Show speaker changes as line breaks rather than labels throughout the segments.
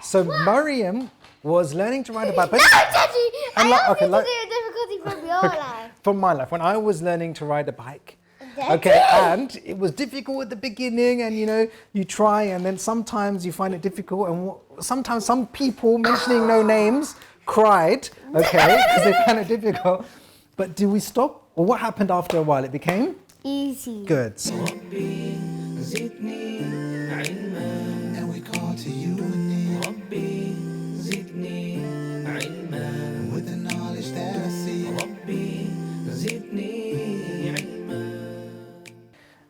So Maryam was learning to ride a bike.
No, Daddy! I
okay,
want you to do a difficulty from your life.
From my life, when I was learning to ride a bike.
Daddy.
Okay, and it was difficult at the beginning, and you try, and then sometimes you find it difficult, and sometimes some people, mentioning no names, cried, okay, because they found it difficult. But do we stop? Or what happened after a while? It became?
Easy.
Good.
And we call to you with the knowledge that I see.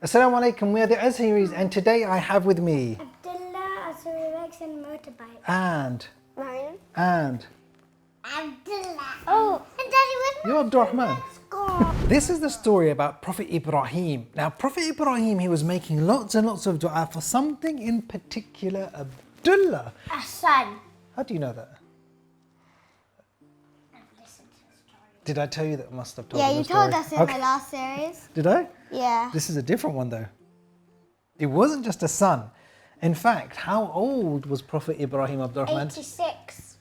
Assalamu alaikum, we are the Azharis, and today I have with me
Abdullah, Azharis, and motorbike.
and
Ryan. Abdullah. Oh, and Daddy, where's
you're Abdurrahman.
my
This is the story about Prophet Ibrahim. Now, Prophet Ibrahim, he was making lots and lots of dua for something in particular. Abdullah.
A son.
How do you know that? Did I tell you that? I must have told
Yeah,
you
you
the story.
told us in
Okay.
the last series.
Did I?
Yeah.
This is a different one though. It wasn't just a son. In fact, how old was Prophet Ibrahim Abdurrahman?
86.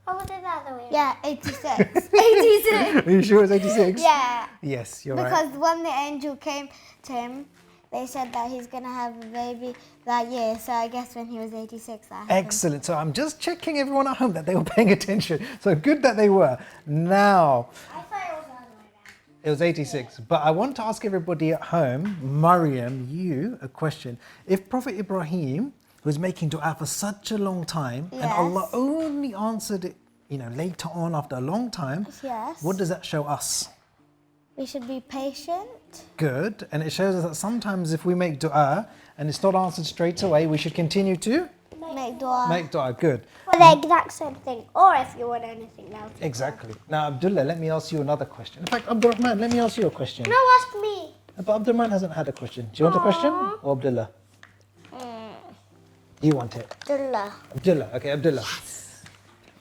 Or was it the other way? Yeah, 86. 86.
Are you sure it's 86?
Yeah.
Yes, you're
Because
right.
when the angel came to him, they said that he's going to have a baby that year. So I guess when he was 86, that happened.
Excellent. So I'm just checking everyone at home that they were paying attention. So good that they were. Now,
I thought it was the other way around.
it was 86. But I want to ask everybody at home, Maryam, you, a question. If Prophet Ibrahim was making dua for such a long time, and
Yes.
Allah only answered it, later on after a long time,
Yes.
what does that show us?
We should be patient.
Good. And it shows us that sometimes if we make dua and it's not answered straight away, we should continue to
Make dua.
make dua. Good.
For the exact same thing. Or if you want anything else.
Exactly. Now, Abdullah, let me ask you another question. In fact, Abdurrahman, let me ask you a question.
No, ask me.
But Abdurrahman hasn't had a question. Do you want a question? Or Abdullah? You want it?
Abdullah.
Abdullah. Okay, Abdullah.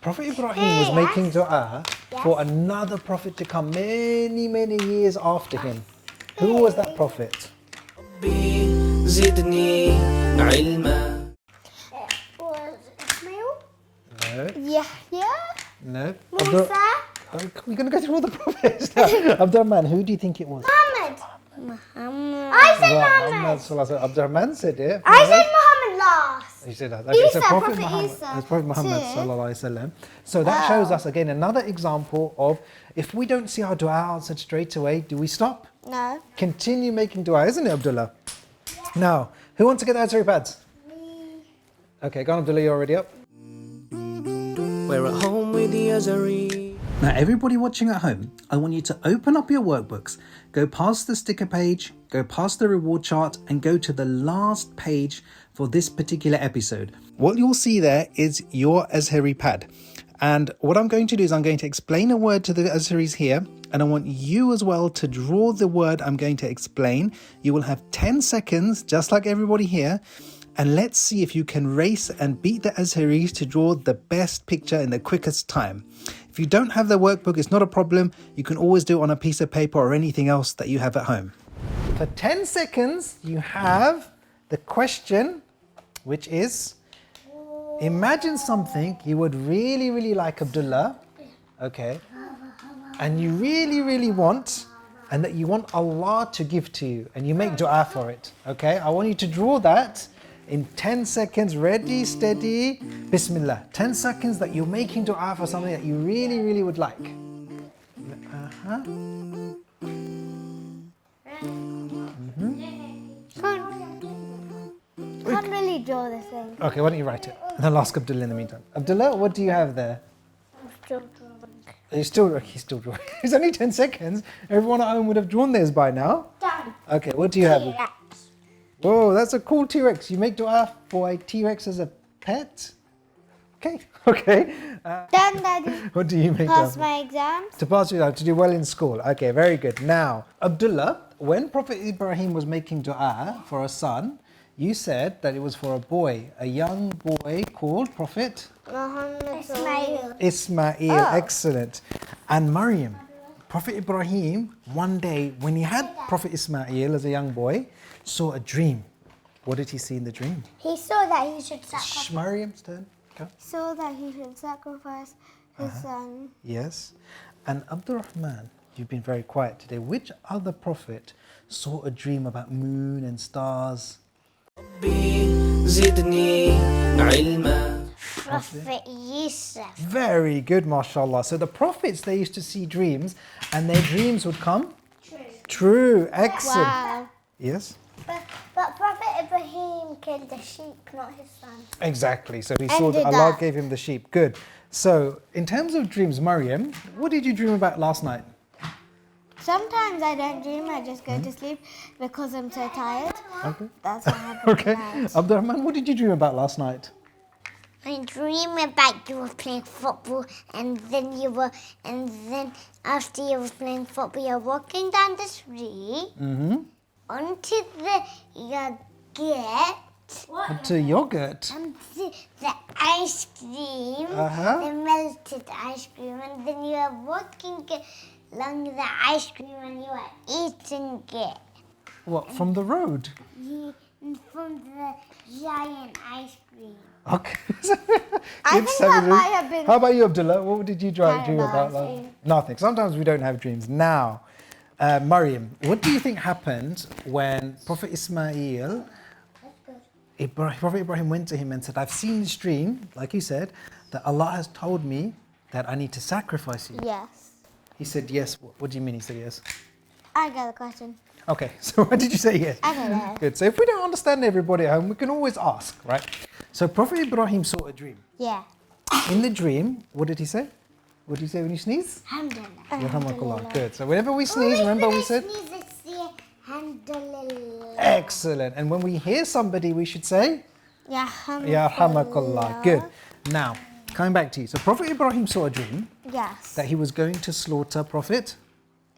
Prophet Ibrahim was making dua for another prophet to come many, many years after him. Who was that prophet?
زدني علما.
Was Ismail?
No.
Yahya?
No.
Musa?
We're going to go through all the prophets now. Abdurrahman, who do you think it was?
Muhammad. I said Muhammad.
Muhammad Sallallahu Alaihi Wasallam. Abdurrahman said it.
I said Muhammad last.
You said that.
Isa,
so
Prophet
Muhammad.
Isa
It's Prophet Muhammad
too.
Sallallahu Alaihi Wasallam. So that shows us again another example of if we don't see our dua answered straight away, do we stop?
No.
Continue making dua, isn't it, Abdullah? Now, who wants to get the Azhari pads?
Me.
Okay, go on, Abdullah, you're already up.
We're at home with the Azhari.
Now, everybody watching at home, I want you to open up your workbooks, go past the sticker page, go past the reward chart, and go to the last page for this particular episode. What you'll see there is your Azhari pad. And what I'm going to do is I'm going to explain a word to the Azharis here, and I want you as well to draw the word I'm going to explain. You will have 10 seconds, just like everybody here, and let's see if you can race and beat the Azharis to draw the best picture in the quickest time. If you don't have the workbook, it's not a problem. You can always do it on a piece of paper or anything else that you have at home. For 10 seconds, you have the question, which is, imagine something you would really, really like, Abdullah, okay, and you really, really want, and that you want Allah to give to you, and you make dua for it, okay? I want you to draw that in 10 seconds, ready, steady, Bismillah. 10 seconds that you're making dua for something that you really, really would like.
Can't really draw this thing.
Okay, why don't you write it? And I'll ask Abdullah in the meantime. Abdullah, what do you have there?
I'm still drawing.
He's still drawing. It's only 10 seconds. Everyone at home would have drawn theirs by now.
Done.
Okay, what do you have?
T-Rex.
Whoa, that's a cool T-Rex. You make dua for a T-Rex as a pet? Okay, okay.
Done, Daddy.
What do you make
Pass
dua
my exams.
to pass you out, to do well in school? Okay, very good. Now, Abdullah, when Prophet Ibrahim was making dua for a son, you said that it was for a boy, a young boy called Prophet
Muhammad Ismail.
Ismail. Excellent. And Maryam, Prophet Ibrahim, one day when he had Prophet Ismail as a young boy, saw a dream. What did he see in the dream?
He saw that he should
Shh,
sacrifice.
Maryam's turn. Go.
So that he should sacrifice his son.
Yes. And Abdurrahman, you've been very quiet today. Which other prophet saw a dream about moon and stars?
زدني علما.
Prophet Yusuf.
Very good, mashallah. So the prophets, they used to see dreams and their dreams would come true. Excellent.
Wow.
Yes?
But Prophet Ibrahim killed the sheep, not his son.
Exactly. So he saw that
did
Allah
that.
gave him the sheep. Good. So in terms of dreams, Maryam, what did you dream about last night?
Sometimes I don't dream, I just go to sleep because I'm so tired.
Okay.
That's what happened
Okay.
tonight.
Abdurrahman, what did you dream about last night?
I dream about you were playing football and then after you were playing football you're walking down the street onto the yogurt
To yogurt.
and the ice cream,
Uh-huh.
the melted ice cream, and then you are walking along the ice cream and you are eating it
What, from the road?
from the giant ice cream.
Okay.
I think that might have been
How about you, Abdullah? What did you dream
kind of
about?
nothing.
Nothing. Sometimes we don't have dreams. Now, Maryam, what do you think happened when Prophet Ismail, Prophet Ibrahim went to him and said, I've seen this dream, like you said, that Allah has told me that I need to sacrifice you.
Yes.
He said yes. What do you mean he said yes?
I got a question.
Okay, so why did you say yes?
I don't know.
Good. So if we don't understand everybody at home, we can always ask, right? So Prophet Ibrahim saw a dream.
Yeah.
In the dream, what did he say? What did he say when you sneeze?
Alhamdulillah.
Yarhamakallah. Good. So whenever we sneeze, remember we said?
Alhamdulillah.
Excellent. And when we hear somebody, we should say?
Yeah.
Yarhamakallah. Good. Now, coming back to you. So Prophet Ibrahim saw a dream
Yes.
that he was going to slaughter Prophet.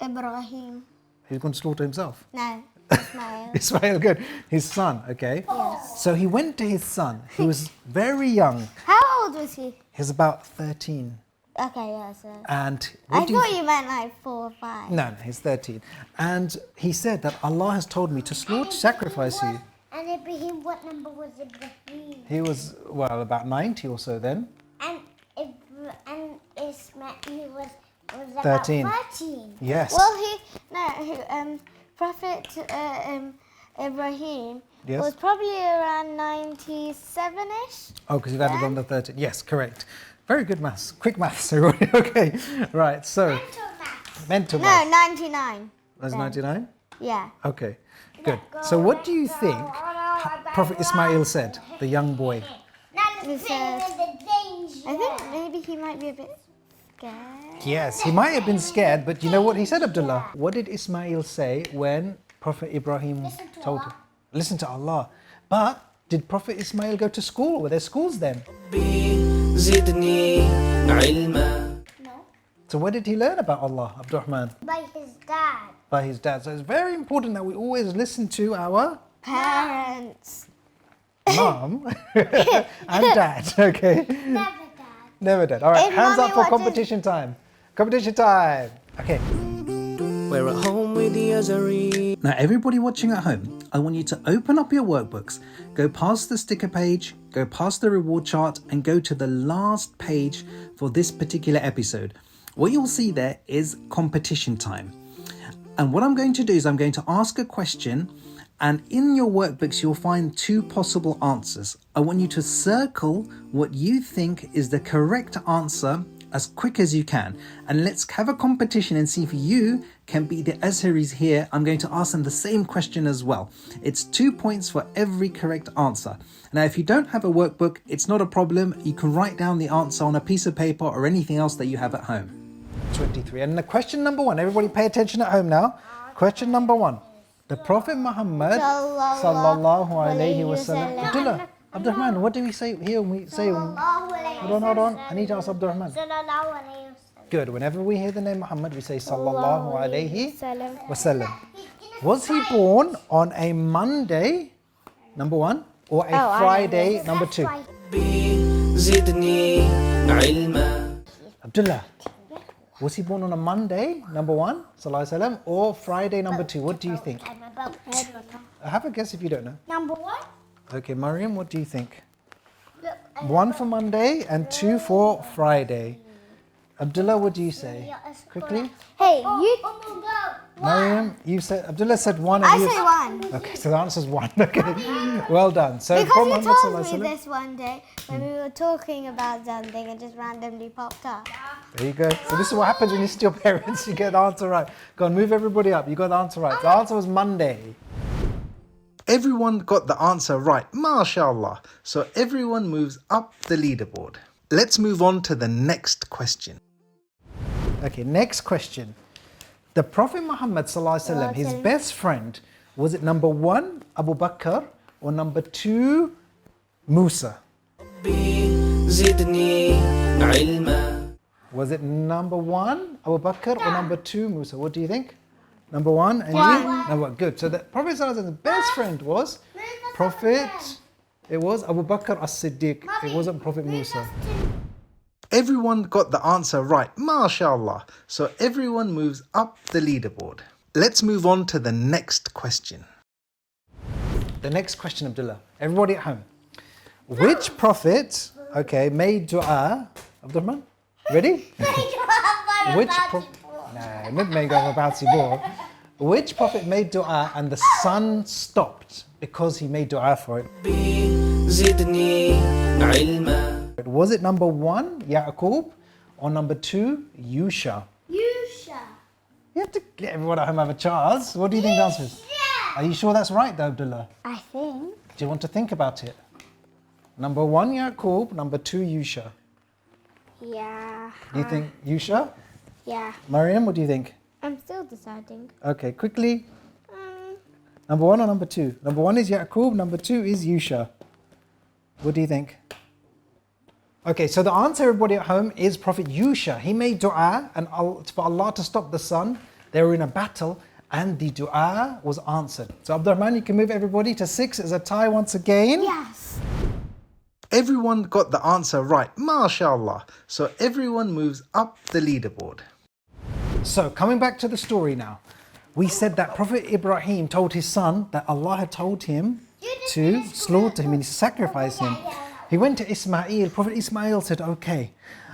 Ibrahim.
He was going to slaughter himself.
No. Ismail.
Ismail, good. His son, okay? So he went to his son. He was very young.
How old was he?
He was about 13.
Okay, yeah, so.
And
I
what do you
thought you meant like 4 or 5.
No, he's 13. And he said that Allah has told me to sacrifice you.
And Ibrahim, what number was Ibrahim?
He was, well, about 90 or so then.
And Ismail was
13.
about 13.
Yes.
Well, Prophet Ibrahim
Yes.
was probably around 97-ish.
Oh, because you've added on the 13. Yes, correct. Very good maths. Quick maths, everybody. Okay. Right, so. Mental
No,
maths.
99.
That's
then.
99?
Yeah.
Okay, good. So what do you think Prophet Ismail said, the young boy?
He said, I think maybe he might be a bit scared.
Yes, he might have been scared, but you know what he said, Abdullah? What did Ismail say when Prophet Ibrahim told him? Listen to Allah. But did Prophet Ismail go to school? Were there schools then?
زدني علما.
So where did he learn about Allah, Abdurrahman?
By his dad.
By his dad. So it's very important that we always listen to our
Parents.
mom and dad, okay?
Never dad.
Never dad. All right,
If
hands
mommy
up for
watches-
competition time. Competition time. Okay.
We're at home with the Azharis.
Now, everybody watching at home, I want you to open up your workbooks, go past the sticker page, go past the reward chart, and go to the last page for this particular episode. What you'll see there is competition time. And what I'm going to do is I'm going to ask a question, and in your workbooks, you'll find 2 possible answers. I want you to circle what you think is the correct answer as quick as you can. And let's have a competition and see if you can beat the Azharis here. I'm going to ask them the same question as well. It's 2 points for every correct answer. Now, if you don't have a workbook, it's not a problem. You can write down the answer on a piece of paper or anything else that you have at home. 23. And the question number 1, everybody pay attention at home now. Question number 1. The Prophet Muhammad sallallahu alayhi wasallam. Abdullah, Abdurrahman, what do we say here when we say? Hold on. I need to ask Abdurrahman. Good. Whenever we hear the name Muhammad, we say sallallahu alayhi wasallam. Was he born on a Monday, number 1, or a Friday, number 2?
زدني علما.
Abdullah, was he born on a Monday, number 1, sallallahu alayhi wasallam, or Friday, number 2? What do you think?
I'm about
Have a guess if you don't know.
number 1.
Okay, Maryam, what do you think? 1 for Monday and 2 for Friday. Abdullah, what do you say? Quickly.
Hey, you.
Mariam, you said, Abdullah said 1 and
I
you...
say 1.
Okay, so the answer is 1. Okay, well done. So
Because
from
you
Muhammad
told
Sallallahu
me
Alaihi Wasallam-
this one day when we were talking about something and just randomly popped up.
There you go. So this is what happens when you see your parents, you get the answer right. Go on, move everybody up. You got the answer right. The answer was Monday. Everyone got the answer right. MashaAllah. So everyone moves up the leaderboard. Let's move on to the next question. Okay, next question. The Prophet Muhammad Sallallahu Alaihi Wasallam, his best friend, was it number 1, Abu Bakr, or number 2, Musa?
زدني علما.
Was it number 1, Abu Bakr, or number 2, Musa? What do you think? Number 1, and you? Number 1. Good. So the Prophet Sallallahu Alaihi Wasallam's best friend was Prophet. It was Abu Bakr as-Siddiq. It wasn't Prophet Musa. Everyone got the answer right. MashaAllah. So everyone moves up the leaderboard. Let's move on to the next question. The next question, Abdullah. Everybody at home. Which prophet, made dua? Abdurrahman, ready? Which prophet? No, not made about Which prophet made dua and the sun stopped because he made dua for it?
زدني علما.
Was it number 1, Yaqub, or number 2, Yusha?
Yusha.
You have to let everyone at home have a chance. What do you think the answer is? Are you sure that's right, though, Abdullah?
I think.
Do you want to think about it? Number 1, Yaqub, number 2, Yusha.
Yeah.
Do you think Yusha?
Yeah.
Mariam, what do you think?
I'm still deciding.
Okay, quickly. Number 1 or number 2? Number 1 is Yaqub, number 2 is Yusha. What do you think? Okay, so the answer, everybody at home, is Prophet Yusha. He made dua and for Allah to stop the sun. They were in a battle and the dua was answered. So Abdurrahman, you can move everybody to 6 as a tie once again.
Yes.
Everyone got the answer right. MashaAllah. So everyone moves up the leaderboard. So coming back to the story now. We said that Prophet Ibrahim told his son that Allah had told him to slaughter him and to sacrifice him. He went to Ismail. Prophet Ismail said, okay.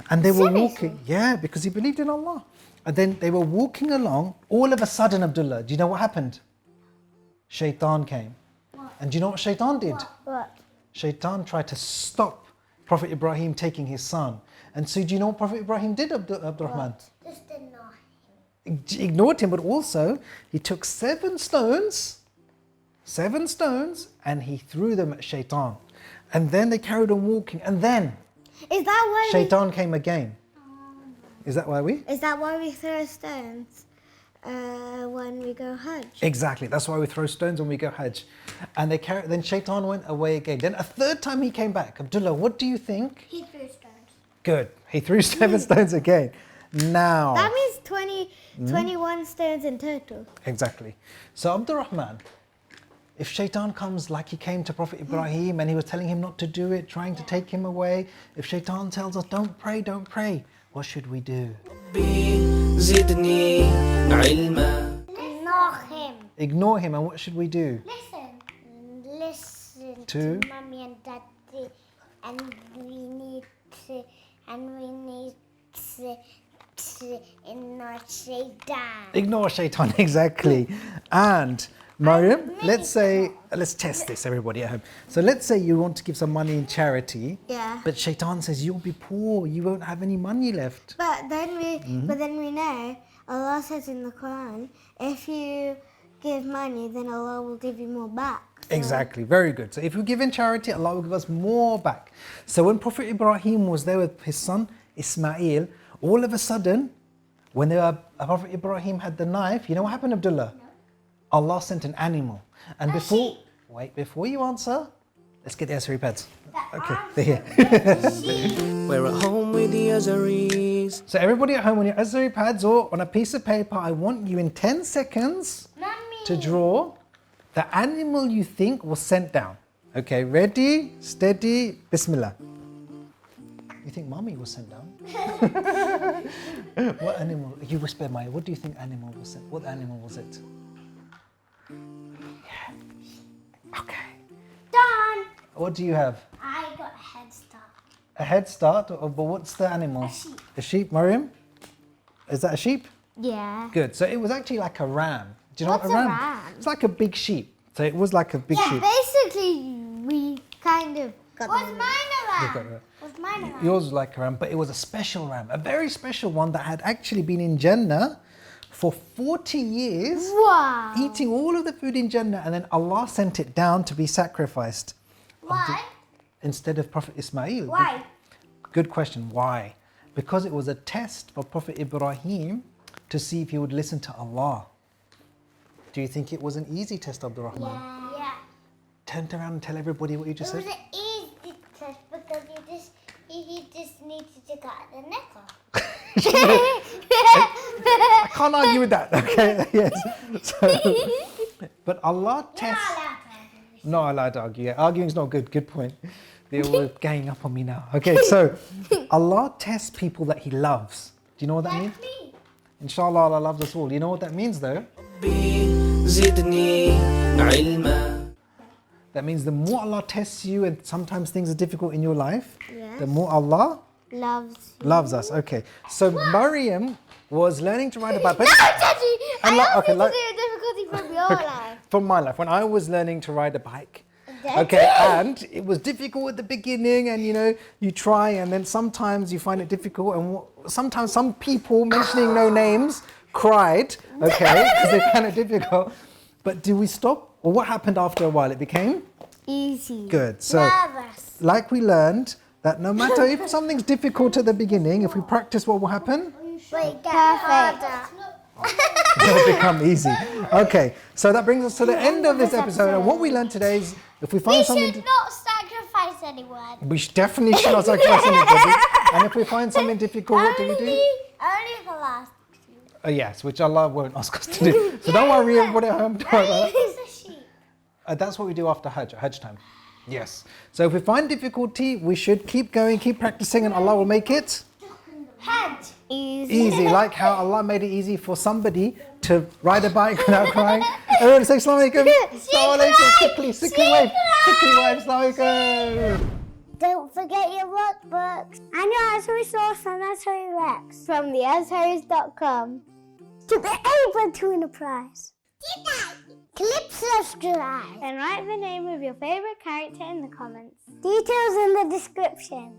And they were walking. Yeah, because he believed in Allah. And then they were walking along. All of a sudden, Abdullah, do you know what happened? Shaitan came. And do you know what Shaitan did?
What?
Shaitan tried to stop Prophet Ibrahim taking his son. And so do you know what Prophet Ibrahim did, Abdurrahman?
Just ignore
He ignored him, but also he took 7 stones, and he threw them at Shaitan. And then they carried on walking, and then
Is that why
Shaitan came again. Is that why we?
Is that why we throw stones when we go Hajj?
Exactly. That's why we throw stones when we go Hajj. And then Shaitan went away again. Then a 3rd time he came back. Abdullah, what do you think?
He threw stones.
Good. He threw 7 stones again. Now.
That means 21 stones in total.
Exactly. So Abdurrahman, if Shaitan comes like he came to Prophet Ibrahim and he was telling him not to do it, trying to take him away, if Shaitan tells us don't pray, what should we do?
زدني علما.
Ignore him.
Ignore him, and what should we do?
Listen
To?
Mommy and Daddy, and we need to ignore Shaitan.
Ignore Shaitan, exactly. And Mariam, let's test this, everybody at home. So let's say you want to give some money in charity,
Yeah.
but Shaitan says you'll be poor, you won't have any money left.
But then we know Allah says in the Quran, if you give money, then Allah will give you more back. So
Exactly, very good. So if we give in charity, Allah will give us more back. So when Prophet Ibrahim was there with his son Ismail, all of a sudden, when Prophet Ibrahim had the knife, you know what happened, Abdullah? Allah sent an animal. And before you answer, let's get the Azhari pads. Okay, they're here.
We're at home with the Azharis.
So everybody at home, on your Azhari pads or on a piece of paper, I want you in 10 seconds to draw the animal you think was sent down. Okay, ready, steady, Bismillah. You think Mommy was sent down? What animal? You whisper, Maya. What do you think animal was sent? What animal was it? Yeah. Okay.
Done.
What do you have?
I got heads
A head start, but what's the animal?
A sheep.
A sheep, Mariam? Is that a sheep?
Yeah.
Good. So it was actually like a ram. Do you know
What's
what
a ram?
It's like a big sheep. So it was like a big sheep.
Basically, we kind of got
Was
them.
mine a
Look
ram?
at that.
Was mine a ram?
Yours was like a ram, but it was a special ram, a very special one that had actually been in Jannah for 40 years,
Wow.
eating all of the food in Jannah, and then Allah sent it down to be sacrificed
Why?
instead of Prophet Ismail.
Why?
Good question. Why? Because it was a test for Prophet Ibrahim to see if he would listen to Allah. Do you think it was an easy test, Abdurrahman?
Yeah.
Turn around and tell everybody what you just
It was
said.
an easy test because he just needed to cut the neck off.
I can't argue with that. Okay. Yes. So, but Allah tests. Not allowed to argue. Yeah, arguing's not good. Good point. They're all ganging up on me now. Okay, so Allah tests people that He loves. Do you know what that means?
Me.
Inshallah, Allah loves us all. You know what that means, though?
زدني علما.
That means the more Allah tests you, and sometimes things are difficult in your life,
Yes.
the more Allah
Loves
us. Okay, so Maryam was learning to ride a bike. But
Daddy,
And
I
okay,
want you to do a difficulty from your life.
from my life, when I was learning to ride a bike. Okay, and it was difficult at the beginning, and you try, and then sometimes you find it difficult, and sometimes some people, mentioning no names, cried, okay, because they found it difficult. But do we stop? Or what happened after a while? It became
Easy.
good. So,
Nervous.
like we learned that no matter if something's difficult at the beginning, if we practice, what will happen?
Wait, get
Perfect.
harder.
It'll become easy. Okay, so that brings us to the end of this episode. And what we learned today is if we find
We
something...
should not sacrifice anyone.
We definitely should not sacrifice anybody. And if we find something difficult, what do we do?
Only the last.
Yes, which Allah won't ask us to do. So don't worry, everybody at home. Don't worry about that.
It's a sheep.
That's what we do after Hajj time. Yes. So if we find difficulty, we should keep going, keep practicing, and Allah will make it
Head.
easy. Like how Allah made it easy for somebody to ride a bike without crying. Everyone say Assalamu alaikum. Assalamu alaikum. Quickly wave. Quickly wave. Assalamu alaikum.
Don't forget your workbooks. And your Azharis source and Azhari Rex.
From the Azharis.com.
To be able to win a prize. Click subscribe.
And write the name of your favorite character in the comments.
Details in the description.